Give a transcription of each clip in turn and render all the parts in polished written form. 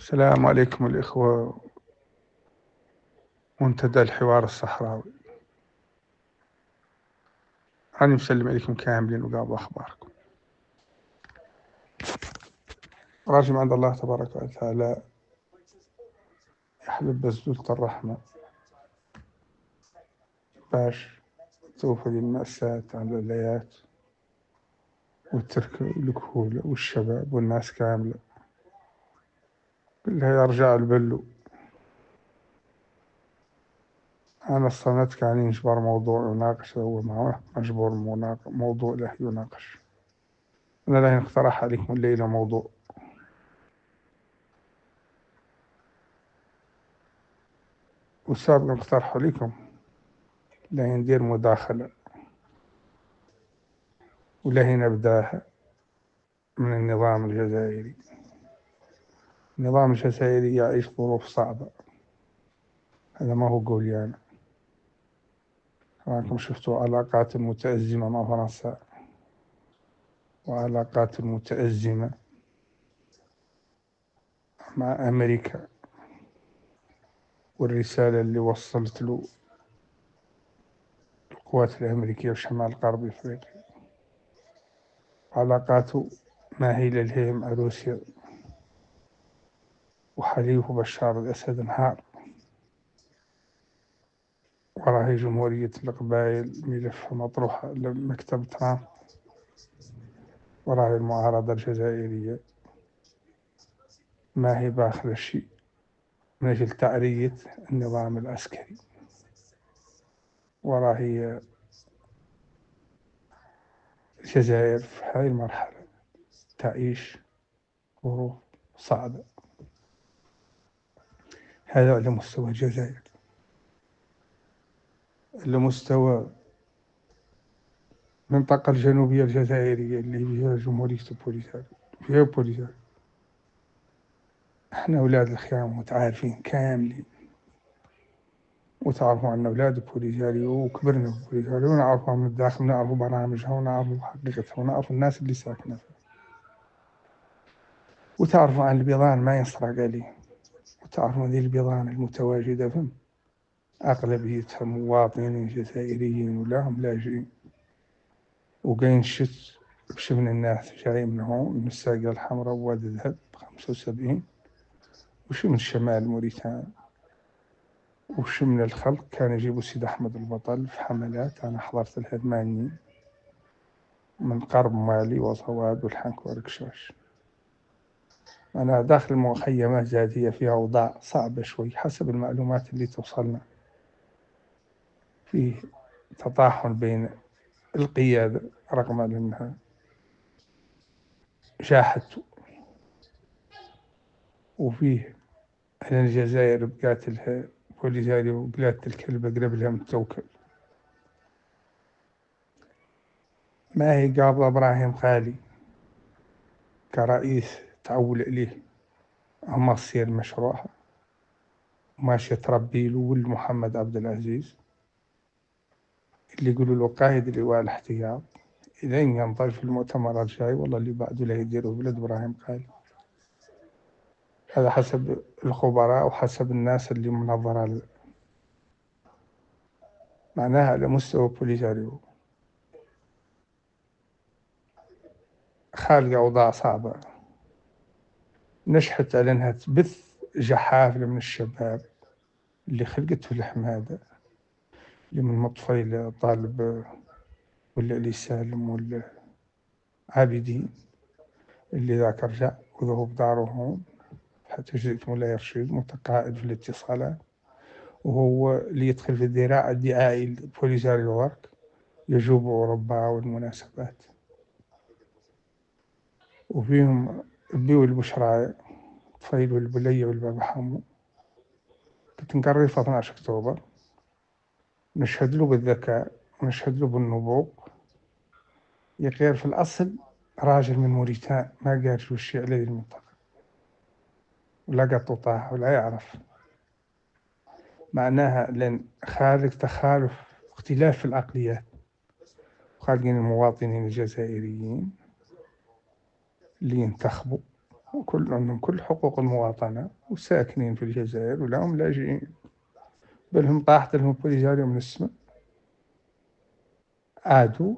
السلام عليكم الإخوة، منتدى الحوار الصحراوي. أنا مسلم عليكم كاملين وقابل أخباركم. راجع عند الله تبارك وتعالى يحلب بزدولة الرحمة باش توفى المأساة على الآيات والترك والكهولة والشباب والناس كاملة كلها يرجع البلو. أنا الصمت كان ينجبر موضوع يناقش، هو معه مجبور موضوع له يناقش. أنا لا اقترح عليكم الليلة موضوع، والسابق اقترحه لكم لا ندير مداخلة ولا نبداها من النظام الجزائري. النظام الجزائري يعيش ظروف صعبة، هذا ما هو قولي أنا. راكم شفتوا علاقات متأزمة مع فرنسا وعلاقات متأزمة مع أمريكا، والرسالة اللي وصلت له القوات الأمريكية في شمال غرب إفريقيا، علاقاته ماهية للهيم مع روسيا وحليفه بشار الأسد انهار، وراهي جمهورية القبائل ملف مطروحة لمكتب ترامب، وراهي المعارضة الجزائرية ما هي باخر شيء من أجل تعرية النظام العسكري، وراهي الجزائر في هذه المرحلة تعيش ظروف صعبة. هذا على مستوى الجزائر. على مستوى المنطقة الجنوبية الجزائرية اللي فيها جمهورية بوليساريو، فيها بوليساريو، احنا أولاد الخيام متعارفين كاملين، وتعرفوا أن أولاد بوليساريو وكبرنا بوليساريو ونعرفها من الداخل، ونعرفوا برامجها ونعرفوا حقيقتها ونعرفوا الناس اللي ساكنة فيها، وتعرفوا عن البيضان ما ينسرق عليه، وتعرفوا ذي البيضان المتواجدة فيهم أغلبيتها مواطنين جزائريين ولا هم لاجئين، وقاين شت بش من الناس جاي من هون من الساقية الحمراء ووادي الذهب 75، وش من شمال موريتانيا، وش من الخلق كان يجيبوا سيد أحمد البطل في حملات. أنا حضرت الهدماني من قرب مالي وصواد والحنك وركشاش. أنا داخل مخيمات ذاتية فيها أوضاع صعبة شوي حسب المعلومات اللي توصلنا، فيه تطاحن بين القيادة رغم أنها جاحت، وفيه أهل الجزائر بقاتلها بوليساريو وقلادة الكلب قرب لها من التوكل. ما هي قابضة إبراهيم خالي كرئيس تعول عليه أما تصير مشروعها ماشية تربي له ولد محمد عبد العزيز اللي يقولوا له قائد اللواء الاحتياط. إذا ينضج في المؤتمر الجاي والله اللي بعده لا يديروا ولد إبراهيم خالي. هذا حسب الخبراء وحسب الناس اللي منظرة معناها على مستوى بوليساريو خالقة أوضاع صعبة، نجحت على أنها تبث جحافل من الشباب اللي خلقته الحمادة، اللي من مطفيل طالب ولا اللي سالم ولا عابدين، اللي ذاك رجع وذهب داره هون حتى جئت مولاي رشيد متقاعد في الاتصالات، وهو اللي يدخل في الذراع الدعائي البوليساريو ورك يجوب أوروبا والمناسبات. وفيهم البيو البشراية طفيل والبلية والبابا حمو كنت نقري في 12 أكتوبر، نشهد له بالذكاء ونشهد له بالنبوغ. يغير في الأصل راجل من موريتان ما قال وش عليه المنطقة ولا قط طاح ولا يعرف معناها، لأن خارج تخالف اختلاف في العقليات، خارجين المواطنين الجزائريين اللي ينتخبوا وكل عندهم كل حقوق المواطنة وساكنين في الجزائر ولا هم لاجئين، بل هم طاحت لهم بوليساريو من السماء، عادوا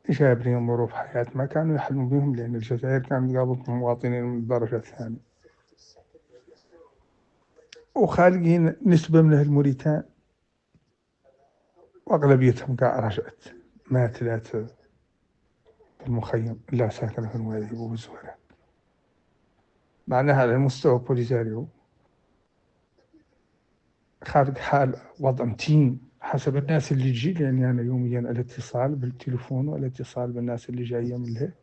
جاب لهم ظروف حياة ما كانوا يحلموا بهم، لأن الجزائر كانت قابضة مواطنين من الدرجة الثانية، وخالقين نسبة من الموريتان وأغلبيتهم قاع رجعت، ما تلات في المخيم لا ساكنة في الوادي والزهرة. معناها على مستوى بوليساريو خارج حال وضع متين حسب الناس اللي تجي، لأني أنا يوميا الاتصال بالتليفون والاتصال بالناس اللي جاية من هيك.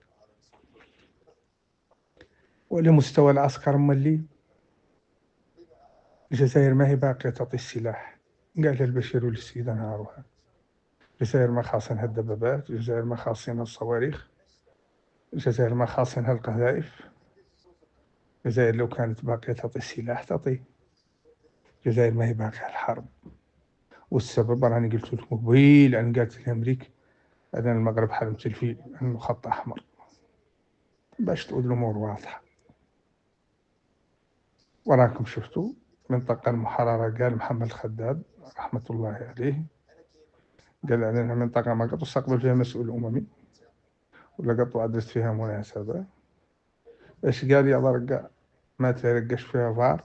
ولمستوى العسكر ملي الجزائر ما هي باقية تعطي السلاح، قال البشير والسيدة نهارها. الجزائر ما خاصنها الدبابات، الجزائر ما خاصنها الصواريخ، الجزائر ما خاصنها القذائف. الجزائر لو كانت باقية تعطي السلاح تعطي. الجزائر ما هي باقية الحرب، والسبب راني قلت لكم قبيل، أنا قالت لأمريكا أن المغرب حلمت الفيل أنه خط أحمر باش تقول الأمور واضحة. وراكم شفتوا منطقة المحررة، قال محمد الخداد رحمة الله عليه، قال علينا منطقة ما قد تستقبل فيها مسؤول أممي ولا قد عدت فيها مناسبة. ايش قال يا ضرقة؟ ما ترقش فيها فار،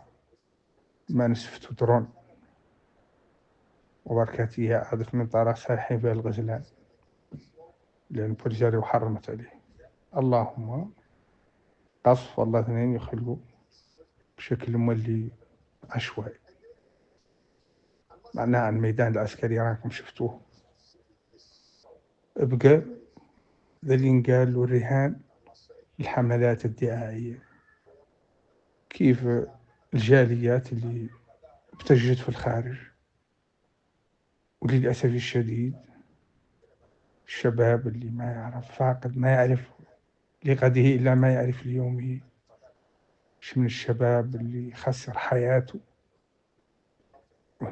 ما نسفتوا درون وبركاتيها عادت من طرف سايحين فيها الغزلان، لأن البوليساريو حرمت عليه. اللهم قصف والله اثنين يخلوا بشكل مولي عشوائي. معناها الميدان العسكري راكم شفتوه بقى ذا اللي قال له الرهان الحملات الدعائية، كيف الجاليات اللي بتجد في الخارج، وللأسف الشديد الشباب اللي ما يعرف، فاقد ما يعرف لغده إلا ما يعرف اليومي. مش من الشباب اللي خسر حياته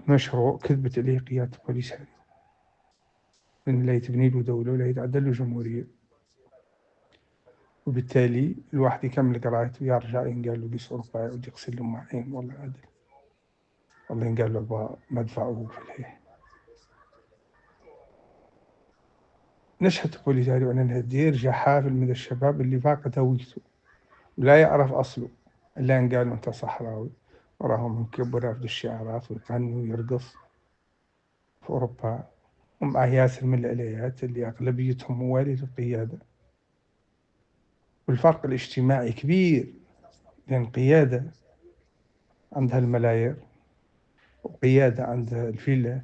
مشروع كذبت عليه قيادة البوليساريو من لا يتبني له دولة ولا يتعدل له جمهورية، وبالتالي الواحد يكمل قراءته ويرجع ينقال له قيس أوروبا يعود يغسل له معين والله عدل، والله ينقال له مدفعه في الهيه. نشهد البوليساريو أنها دير جحافل من الشباب اللي فاقد هويته ولا يعرف أصله، إلا أن قالوا أنت صحراوي، وراهم مكبر ياخذوا الشعارات ويغنوا ويرقص في أوروبا، ومع ياسر من الآليات اللي أغلبيتهم موالي للقيادة. والفرق الاجتماعي كبير، لأن قيادة عندها الملاير، وقيادة عندها الفيلا،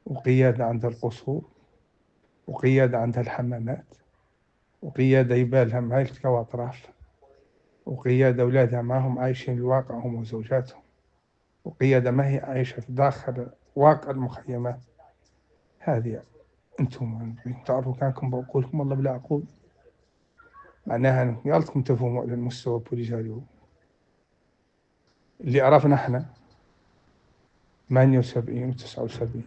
وقيادة عندها القصور، وقيادة عندها الحمامات، وقيادة يبالها مع عيلتها وأطراف، وقيادة أولادها معهم عايشين الواقع هم وزوجاتهم، وقيادة ما هي عايشة في داخل واقع المخيمات. هذه أنتم تعرفوا كانكم بعقولكم والله بلا عقول. معناها يالكم تفهموا على المستوى البوليساريو اللي عرفنا احنا 78 و 79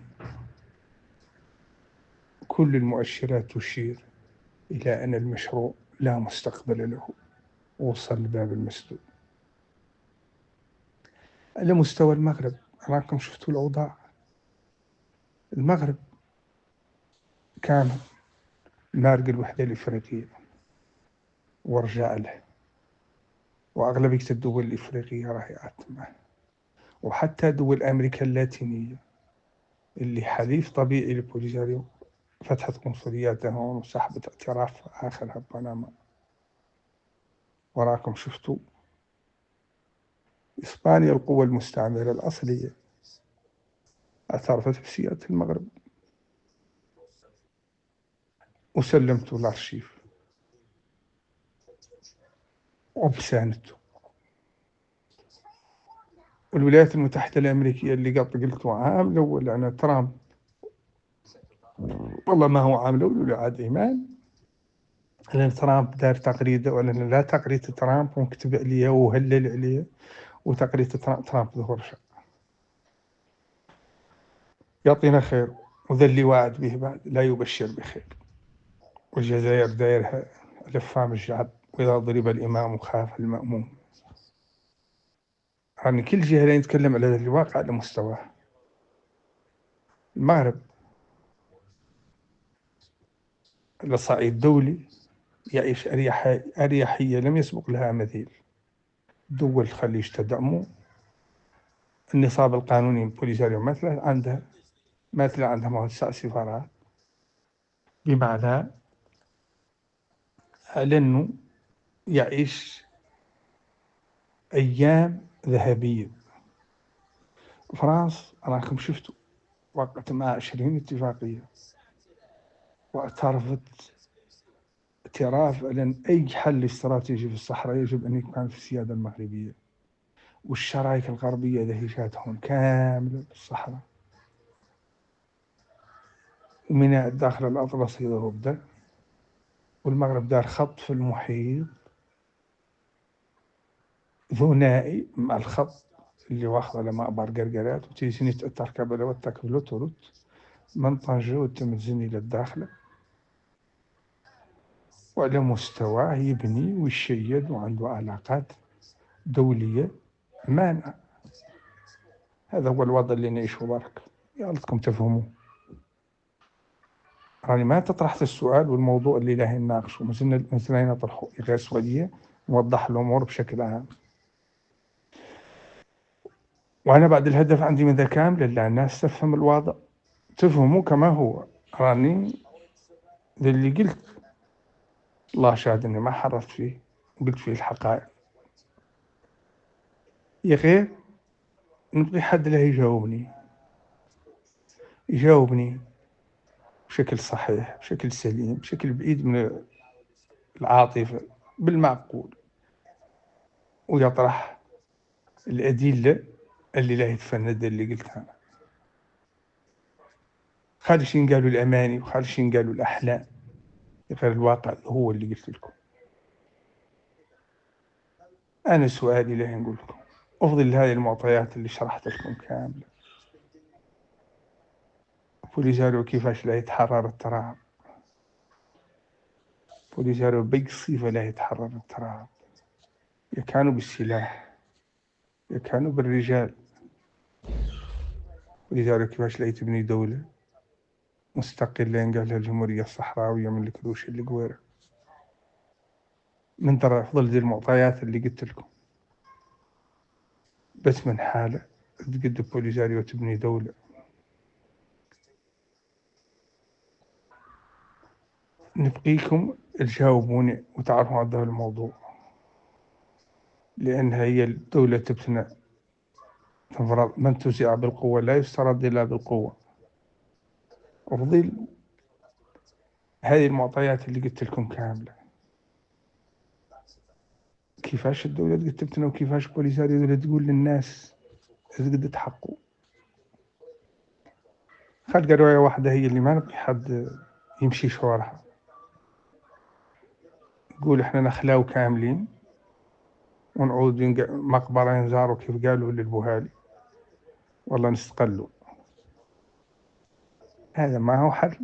كل المؤشرات تشير إلى أن المشروع لا مستقبل له، وصل لباب المسدود. على مستوى المغرب راكم شفتوا الأوضاع. المغرب كان مارق الوحدة الإفريقية ورجع له، وأغلبية الدول الإفريقية راهي عاتمة، وحتى دول أمريكا اللاتينية اللي حليف طبيعي لبوليساريو فتحت قنصلياتها هون وسحبت اعتراف آخرها بنما. وراكم شفتوا إسبانيا القوة المستعمرة الأصلية اعترفت بسيادة المغرب وسلمتوا الأرشيف وبساندته. والولايات المتحدة الأمريكية اللي قلتوا عام الأول أنا ترامب والله ما هو عام الأول ولا عاد إيمان، لأن ترامب دار تغريدة، ولا لا تغريدة ترامب ومكتب عليها وهلل عليها، وتغريدة ترامب ظهور شق يعطينا خير، وذا اللي واعد به بعد لا يبشر بخير. والجزائر دايرها لفام الشعب وإذا ضرب الإمام خاف المأموم. يعني كل جهة لا نتكلم على هذا الواقع على مستواه. المغرب على صعيد دولي يعيش أريحية لم يسبق لها مثيل. دول الخليج تدعمه، النصاب القانوني بوليساريو مثلا عندها 9 سفارات، بمعنى على أنه يعيش أيام ذهبية. فرنسا راكم شفتوا وقعت مع 20 اتفاقية، واعترفت اعتراف على أن أي حل استراتيجي في الصحراء يجب أن يكون في السيادة المغربية، والشرايك الغربية دهشتهم كاملة في الصحراء، وميناء الداخل الأطلسي ضرب، والمغرب دار خط في المحيط ثنائي مع الخط اللي واخذ على مأبر قرقرات، وتيسيني تركب على وتكبلو ترد من طنجة وتمزن إلى الداخل، وعلى مستواه يبني ويشيد وعنده علاقات دولية مانعة. هذا هو الوضع اللي نعيشه برك، يا لكم تفهموا. راني ما تطرحت السؤال والموضوع اللي له نناقشه، مثلا نطرحه غير سؤالية، نوضح الأمور بشكل عام. وأنا بعد الهدف عندي من ذا كامل لا الناس تفهم الوضع، تفهموا كما هو. راني ذا اللي قلت الله شاهد أني ما حرفت فيه، قلت فيه الحقائق. يا غير نبغي حد له يجاوبني بشكل صحيح، بشكل سليم، بشكل بعيد من العاطفة، بالمعقول، ويطرح الأدلة اللي لا يتفند اللي قلتها أنا. خالشين قالوا الأماني وخالشين قالوا الأحلام، غير الواقع هو اللي قلت لكم. أنا سؤالي له نقول لكم أفضل هذه المعطيات اللي شرحت لكم كاملة. بوليساريو كيفاش لا يتحرر التراب، بوليساريو بأي صفة لا يتحرر التراب، يا كانوا بالسلاح يا كانوا بالرجال. بوليساريو كيفاش لا تبني دولة مستقلة قالها الجمهورية الصحراوية من الكروش اللي قويرة، من ترى أفضل ذي المعطيات اللي قلت لكم. بس من حالة تقد بوليساريو تبني دولة. نبقيكم تجاوبوني وتعرفوا عن هذا الموضوع، لأن هي الدولة تبتنى تفرض، من تزع بالقوة لا يسترد إلا بالقوة. أفضل هذه المعطيات اللي قلت لكم كاملة، كيفاش الدولة تقد تبتنى وكيفاش بوليساريو تقول للناس تقد تحقوا. خلق رواية واحدة هي اللي ما نبقي حد يمشي شوارها، يقول احنا نخلاو كاملين ونعود مقبرة نزاروا كيف قالوا للبوهالي والله نستقلوا. هذا ما هو حل.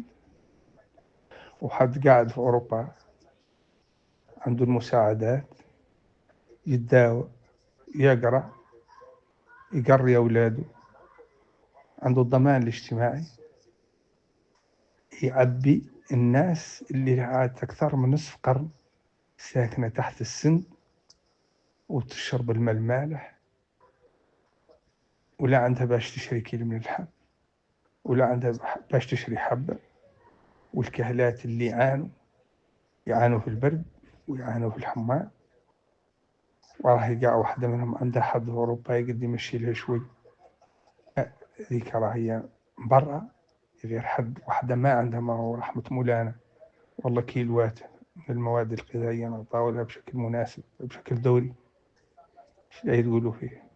وحد قاعد في أوروبا عنده المساعدات، يتداوى، يقرأ، يقري أولاده، عنده الضمان الاجتماعي، يعبي الناس اللي عاد أكثر من نصف قرن ساكنة تحت السن وتشرب الماء المالح، ولا عندها باش تشري كيلو من اللحم، ولا عندها باش تشري حبة. والكهلات اللي يعانوا في البرد ويعانوا في الحمام، وراه كاع واحدة منهم عندها حد في أوروبا يقدر يمشي لها شوي. ذيك راهي برا غير حد واحدة ما عندها ما هو رحمة مولانا، والله كيلوات من المواد الغذائية نعطاو لها بشكل مناسب بشكل دوري. ايش يقولوا فيه؟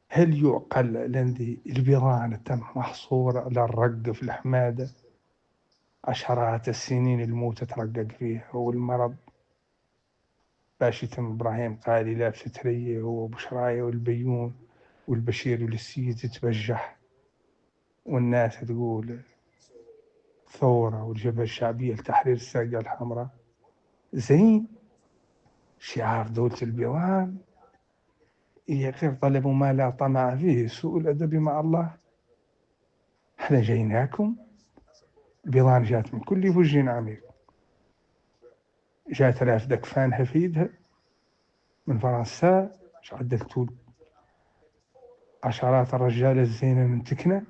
هل يعقل لندي البضانة تم محصورة على الرق في الحمادة عشرات السنين الموت ترقق فيها، والمرض باش يتم إبراهيم قالي لابس تريه وبشراية والبيوم والبشير والسيد تتبجح، والناس تقول ثورة والجبهة الشعبية لتحرير الساقية الحمراء. زين شعار دولة البيضان هي غير طلب ما لا طمع فيه سوء الأدب مع الله. احنا جيناكم، البيضان جات من كل فج عميق، جات رافدة كفانها في يدها من فرنسا، شعدلتوا عشرات الرجال الزينة من تكنة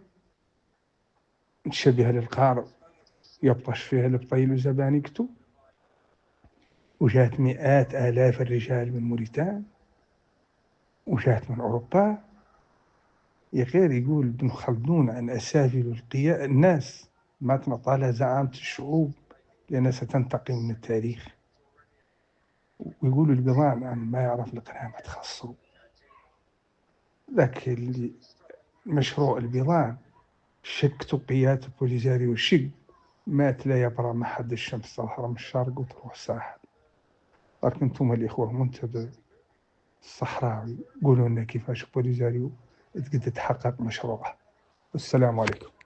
متشبهة للقارب يبطش فيها البطيل وزبانيكتو، وجات مئات آلاف الرجال من موريتان، وجات من أوروبا. يا غير يقول ابن خلدون عن أسافل الناس ما تنطالها زعامة الشعوب لأنها ستنتقم من التاريخ. ويقولوا البيضان عن ما يعرف القرآن ما تخصوا، لكن اللي مشروع البيضان شكتوا قيادة بوليزاريو والشق مات لا يبرى ما حد الشمس تظهر من الشرق وتروح الساحل. لكن انتم الإخوة منتدى الصحراوي قولوا لنا كيفاش بوليزاريو تقدر تحقق مشروعه. السلام عليكم.